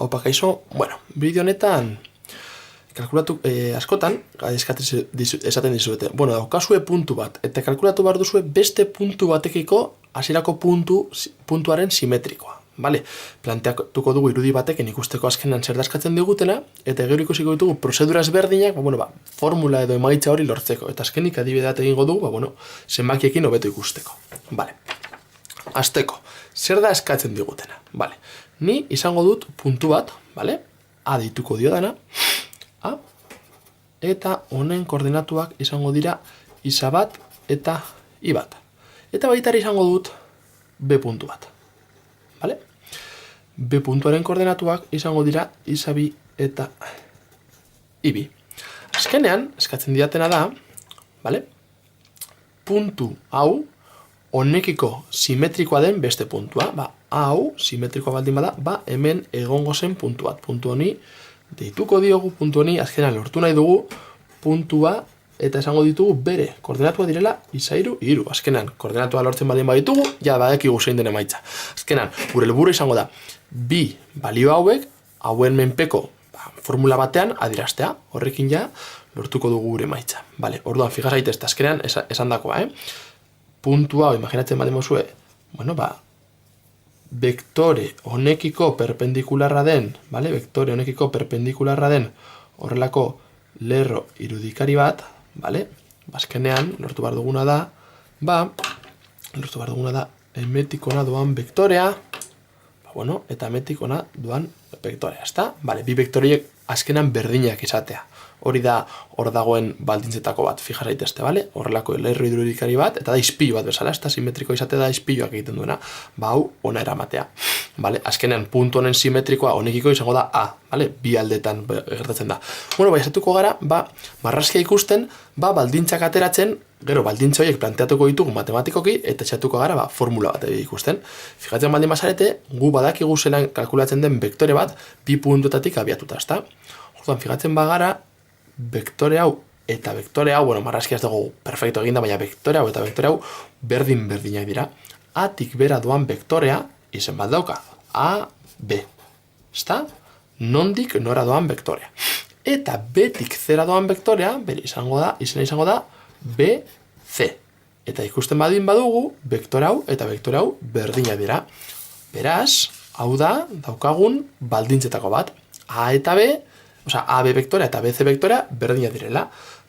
Opa, kaixo, bideo honetan kalkulatu askotan esaten dizuete. Daukazue puntu bat, eta kalkulatu behar duzue beste puntu batekiko hasierako puntuaren simetrikoa. Planteatuko dugu irudi batekin ikusteko azkenan zer daskatzen digutena, eta gero ikusiko ditugu prozedura ezberdinak, formula edo emaitza hori lortzeko. Eta azkenik adibide bat egingo dugu, zenbakiekin hobeto ikusteko. Hasteko, zer da eskatzen digutena? Ni izango dut puntu bat, A deituko dio dana, A, eta honen koordinatuak izango dira isa bat eta I bat. Eta baitare izango dut B puntu bat. B puntuaren koordinatuak izango dira isa bi eta I bi. Azkenean, eskatzen didatena da, puntu hau honekiko simetrikoa den beste puntua. Hau simetrikoa baldin bada, hemen egongo zen puntu bat. Puntu honi deituko diogu, puntu honi azkenean lortu nahi dugu puntua eta esango ditugu bere koordinatua direla isa hiru, hiru. Azkenean, koordinatua lortzen baldin baditugu, ja badakigu zein den emaitza. Azkenean, gure helburua izango da, bi balio hauek, hauen menpeko formula batean adieraztea. Horrekin ja lortuko dugu gure emaitza. Orduan, fija zaitezte, azkenean esan dakoa, puntu hau, imaginatzen baldin mozue, vektore honekiko perpendikularra den, vektore honekiko perpendikularra den horrelako lerro irudikari bat, azkenean, lortu behar duguna da, emetikona doan vektorea, eta emetikona doan vektorea, ezta? Bi vektoriek azkenan berdinak izatea. Hori da hor dagoen baldintzetako bat, fija zaitezte, horrelako lerro irudikari bat, eta da ispilu bat bezala, ez da simetriko izate da ispiluak egiten duena, hau ona eramatea. Azkenean, puntu honen simetrikoa honekiko izango da A, bi aldetan gertatzen da. Esatuko gara, marrazkia ikusten, baldintzak ateratzen, gero baldintza horiek planteatuko ditugu matematikoki, eta esatuko gara formula bat ikusten. Fijatzen baldin bazarete, gu badakigu zelan kalkulatzen den vektore bat, bi puntuetatik abiatuta, ezta? Orduan, fijatzen bagara, vektore hau eta vektore hau, marrazkia ez dugu perfecto eginda, baina vektore hau eta vektore hau berdin-berdinak dira. A-tik bera doan vektorea izen bat dauka. A, B. Ezta? Nondik nora doan vektorea. Eta B-tik zera doan vektorea, izena izango da B, C. Eta ikusten badin badugu, vektore hau eta vektore hau berdinak dira. Beraz, hau da, daukagun baldintzetako bat. A eta B, AB vektorea eta BC vektorea berdinak direla.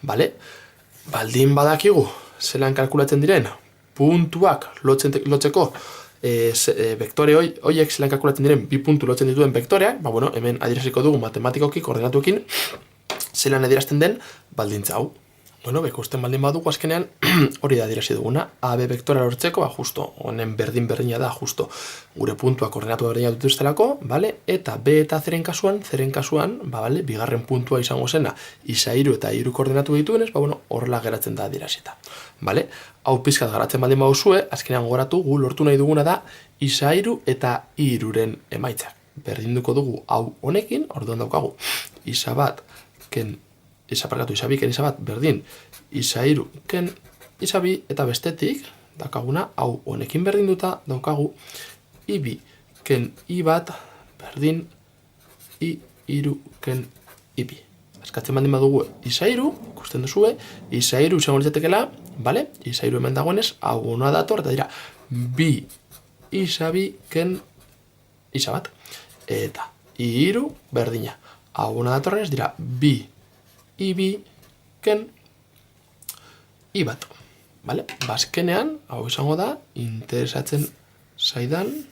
Baldin badakigu, zelan kalkulatzen diren, puntuak lotzeko vektore horiek zelan kalkulatzen diren, bi puntu lotzen dituen vektoreak, hemen adieraziko dugu matematikoki koordinatuekin zelan adierazten den baldintza hau. Ikusten baldin badugu azkenean hori da adierazi duguna. AB vektorea lortzeko, justo, honen berdin-berdina da, justo, gure puntua koordinatu berdina dituztelako, eta B eta zeren kasuan, bigarren puntua izango zena, isa hiru eta hiru koordinatu dituenez, horrela geratzen da adierazita. Hau pizkat garatzen baldin baduzue, azkenean goratu gu lortu nahi duguna da, isa hiru eta hiruren emaitzak. Berdinduko dugu hau honekin, orduan daukagu, isa bi ken isa bat berdin, isa hiru ken isa bi, eta bestetik daukaguna hau honekin berdinduta daukagu I bi ken I bat berdin I hiru ken I bi. Eskatzen baldin badugu isa hiru, ikusten duzue, isa hiru izango litzatekeela, isa hiru hemen dagoenez, hau hona dator, eta dira bi isa bi ken isa bat, eta I hiru berdina. Hau hona datorrenez dira bi I bi ken I bat. Azkenean, hau izango da, interesatzen zaidan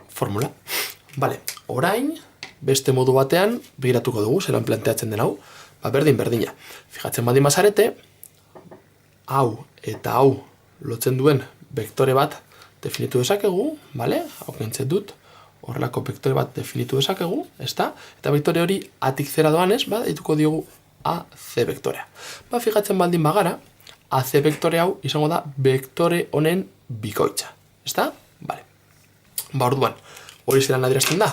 formula. Orain, beste modu batean, begiratuko dugu, zelan planteatzen den hau, berdin-berdina. Fijatzen baldin bazarete, hau eta hau lotzen duen vektore bat definitu dezakegu, hau kentzen dut, horrelako vektore bat definitu dezakegu, eta vektore hori atik zera doanez, dituko diogu AC vektorea. Fijatzen baldin bagara, AC vektore hau izango da vektore honen bikoitza. Ezta? Orduan, hori zelan adierazten da?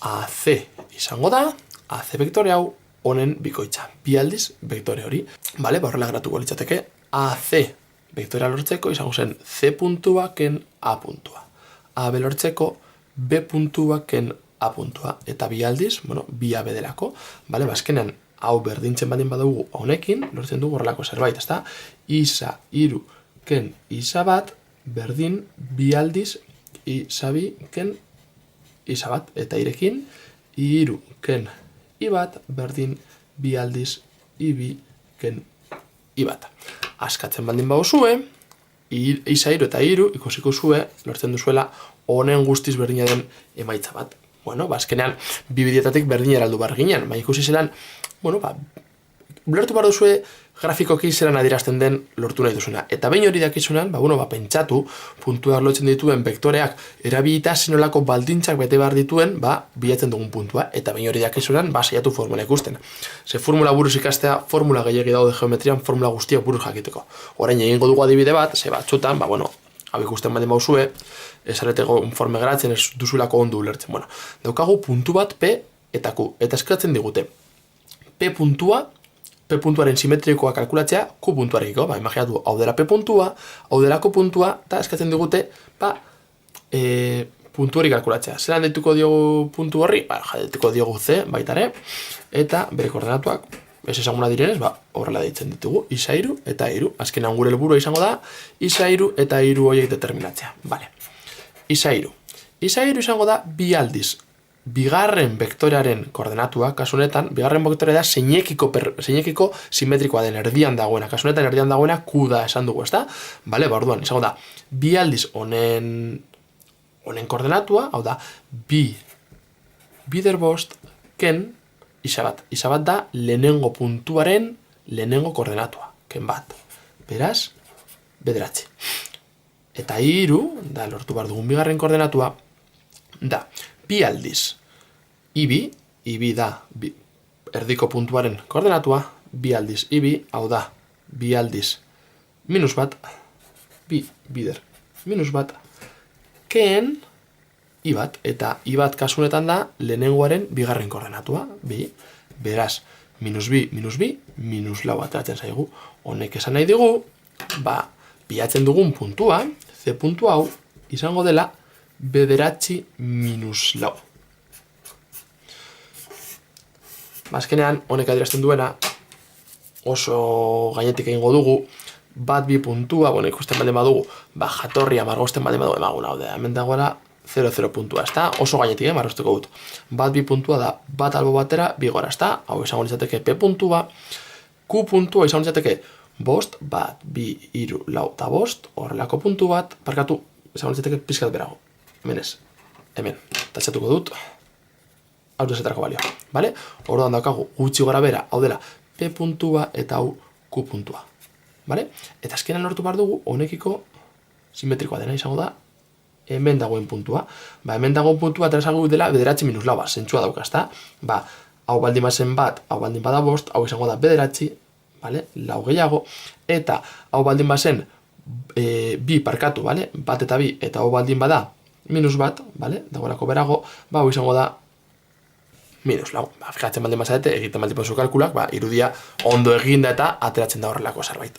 AC izango da, AC vektore hau honen bikoitza. Bi aldiz vektore hori. Horrela geratuko litzateke, AC vektorea lortzeko izango zen C puntua ken A puntua. AB lortzeko B puntua ken A puntua. Eta bi aldiz, bueno, bi A delako, bale, azkenean hau berdintzen badin badugu honekin, lortzen dugu horrelako zerbait, ezta? Isa iru ken isa bat, berdin bi aldiz isa bi ken isa bat. Eta irekin, iru ken i bat, berdin bi aldiz i bi ken i bat. Askatzen baldin baduzue, isa iru eta iru ikusiko zue, lortzen duzuela honen guztiz berdina den emaitza bat. Bueno, azkenean, bi bidietatik berdin eraldu bar ginen, ikusi zelan, bueno, ulertu behar duzue grafikoki zelan adierazten den lortu nahi duzuna. Eta behin hori dakizunan, pentsatu, puntuak lotzen dituen vektoreak erabilita zenolako baldintzak bete behar dituen, bilatzen dugun puntua. Eta behin hori dakizunan, saiatu formula ikusten. Ze formula buruz ikastea, formula gehiagi daude geometrian, formula guztiak buruz jakiteko. Orain egingo dugu adibide bat, ze batzutan, hau ikusten baldin bauzue, esareteko informe geratzen, ez duzulako ondo ulertzen. Bueno, daukagu puntu bat P eta Q. Eta eskatzen digute, P puntuaren simetrikoa kalkulatzea Q puntuarekiko. Imaginatu, hau dela P puntua, hau dela Q puntua, eta eskatzen digute, puntu hori kalkulatzea. Zelan deituko diogu puntu horri? Deituko diogu C, baitare, eta bere koordenatuak, ez ezaguna direnez, horrela deitzen ditugu, isa iru eta iru. Azkenean gure helburua izango da, isa iru eta iru horiek determinatzea. Vale. Isa iru. Isa iru izango da bi aldiz. Bigarren vektorearen koordenatua, kasu honetan, bigarren vektorea da zeinekiko simetrikoa den erdian dagoena. Kasu honetan erdian dagoena Q da esan dugu, ezta? Bale, orduan, izango da, bi aldiz honen koordenatua, hau da, bider bost ken isa bat. Isa bat da lehenengo puntuaren lehenengo koordenatua. Ken bat. Beraz, bederatzi. Eta iru, da lortu behar dugun bigarren koordenatua, da bi aldiz. Ibi da erdiko puntuaren koordenatua, bi aldiz ibi, hau da bi aldiz minus bat, bider minus bat, ken i bat, eta i bat kasunetan da lehenengoaren bigarren koordenatua, beraz, minus bi, minus lau ateratzen zaigu. Honek esan nahi digu, bilatzen dugun puntua, C puntu hau, izango dela bederatzi minus lau. Azkenean, honek adierazten duena, oso gainetik egingo dugu, bi puntua, ikusten baldin badugu, jatorria margosten baldin badugu emaguna, hemen dagoela 0,0 puntua, ezta? Oso gainetik, margosteko dut. Bi puntua da, bat albo batera, bi gora, ezta? Hau izango litzateke P puntua, Q puntua izango litzateke bost, bi, iru, lau eta bost, horrelako puntu bat, parkatu, izango litzateke pizkat berago. Hemen ez, hemen, tatxatuko dut, hau desetarako balioa, bale? Orduan daukagu, gutxi gora bera, hau dela, P puntua eta hau Q puntua, bale? Eta azkenan lortu behar dugu, honekiko simetrikoa dena izango da, hemen dagoen puntua. Hemen dagoen puntua aterazago dela bederatzi minus lau, zentzua daukazta. Hau baldin bazen bat, hau baldin bada bost, hau izango da bederatzi, lau gehiago, eta hau baldin bazen bi parkatu, bat eta bi, eta hau baldin bada minus bat, dagoelako berago, hau izango da minus lau. Fikatzen baldin bazarete, egiten baldin bazu kalkulak, irudia ondo eginda eta ateratzen da horrelako zerbait.